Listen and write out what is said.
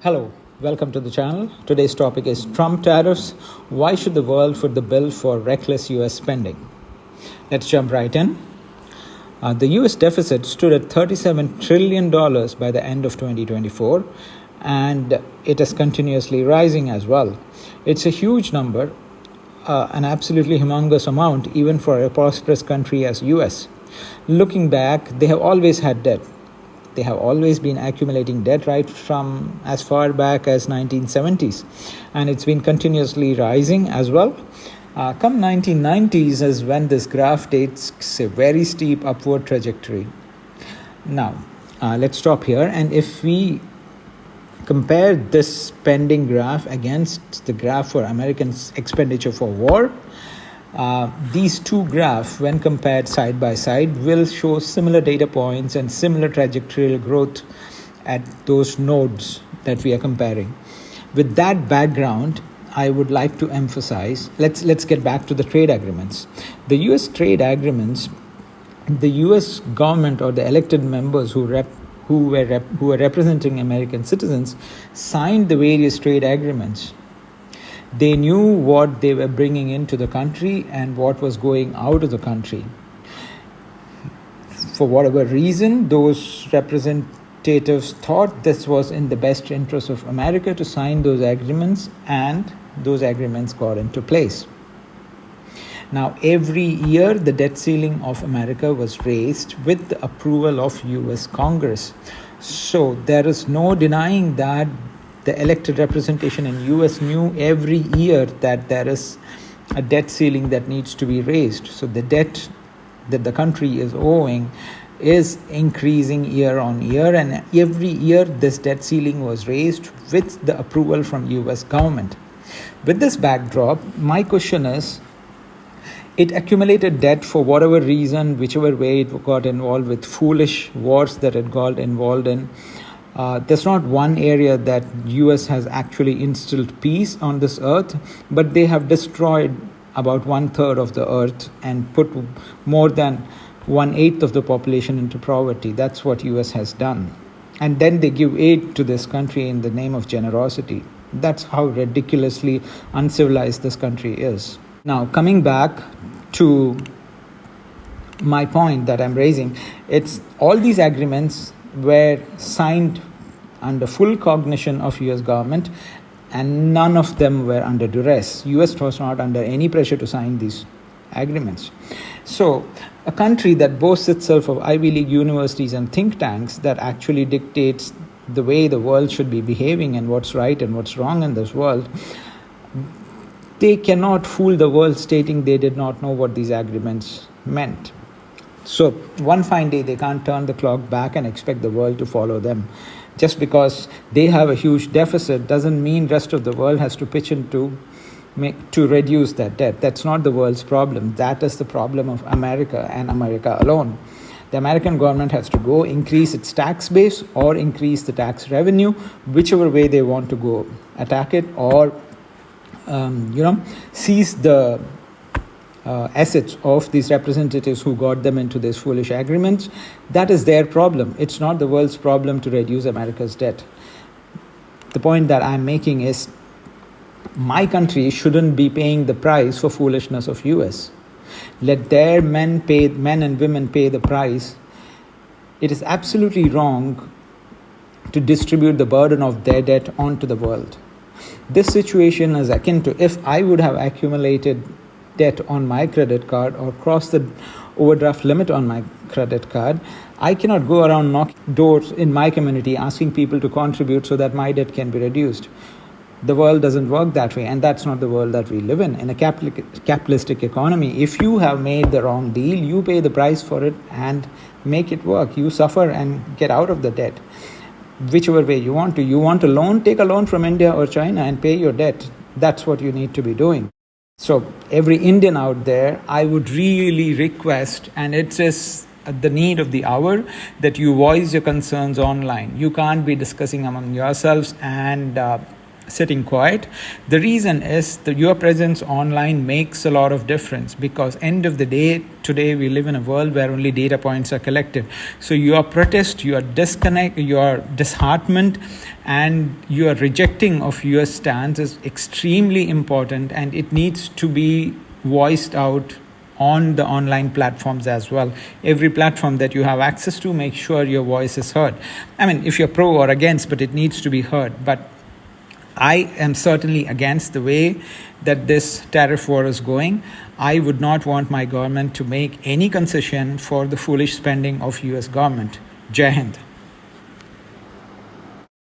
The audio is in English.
Hello, welcome to the channel. Today's topic is Trump tariffs. Why should the world foot the bill for reckless US spending? Let's jump right in. The US deficit stood at $37 trillion by the end of 2024, and it is continuously rising as well. It's a huge number, an absolutely humongous amount, even for a prosperous country as US. Looking back, they have always had debt. They have always been accumulating debt right from as far back as 1970s, and it's been continuously rising as well. Come 1990s is when this graph takes a very steep upward trajectory. Now, let's stop here, and if we compare this spending graph against the graph for Americans' expenditure for war, these two graphs, when compared side by side, will show similar data points and similar trajectorial growth at those nodes that we are comparing. With that background, I would like to emphasize, let's get back to the trade agreements. The US trade agreements, the US government or the elected members who were representing American citizens signed the various trade agreements. They knew what they were bringing into the country and what was going out of the country. For whatever reason, those representatives thought this was in the best interest of America to sign those agreements, and those agreements got into place. Now, every year, the debt ceiling of America was raised with the approval of US Congress. So there is no denying that the elected representation in US knew every year that there is a debt ceiling that needs to be raised. So the debt that the country is owing is increasing year on year, and every year this debt ceiling was raised with the approval from US government. With this backdrop, my question is, it accumulated debt for whatever reason, whichever way it got involved with foolish wars that it got involved in. There's not one area that US has actually instilled peace on this earth, but they have destroyed about 1/3 of the earth and put more than 1/8 of the population into poverty. That's what US has done. And then they give aid to this country in the name of generosity. That's how ridiculously uncivilized this country is. Now, coming back to my point that I'm raising, it's all these agreements were signed under full cognition of US government, and none of them were under duress. US was not under any pressure to sign these agreements. So a country that boasts itself of Ivy League universities and think tanks that actually dictates the way the world should be behaving and what's right and what's wrong in this world, they cannot fool the world stating they did not know what these agreements meant. So one fine day, they can't turn the clock back and expect the world to follow them. Just because they have a huge deficit doesn't mean rest of the world has to pitch in to reduce that debt. That's not the world's problem. That is the problem of America and America alone. The American government has to go increase its tax base or increase the tax revenue, whichever way they want to go, attack it or seize the assets of these representatives who got them into these foolish agreements. That is their problem. It's not the world's problem to reduce America's debt. The point that I'm making is my country shouldn't be paying the price for foolishness of US. Let their men and women pay the price. It is absolutely wrong to distribute the burden of their debt onto the world. This situation is akin to if I would have accumulated debt on my credit card or cross the overdraft limit on my credit card. I cannot go around knocking doors in my community asking people to contribute so that my debt can be reduced. The world doesn't work that way, and that's not the world that we live in. In a capitalistic economy, if you have made the wrong deal, you pay the price for it and make it work. You suffer and get out of the debt. Whichever way you want to. You want a loan, take a loan from India or China and pay your debt. That's what you need to be doing. So every Indian out there, I would really request, and it is the need of the hour, that you voice your concerns online. You can't be discussing among yourselves and sitting quiet. The reason is that your presence online makes a lot of difference, because end of the day, today we live in a world where only data points are collected. So your protest, your disconnect, your disheartenment, and your rejecting of your stance is extremely important, and it needs to be voiced out on the online platforms as well. Every platform that you have access to, make sure your voice is heard. I mean, if you're pro or against, but it needs to be heard. But I am certainly against the way that this tariff war is going. I would not want my government to make any concession for the foolish spending of US government. Jai Hind.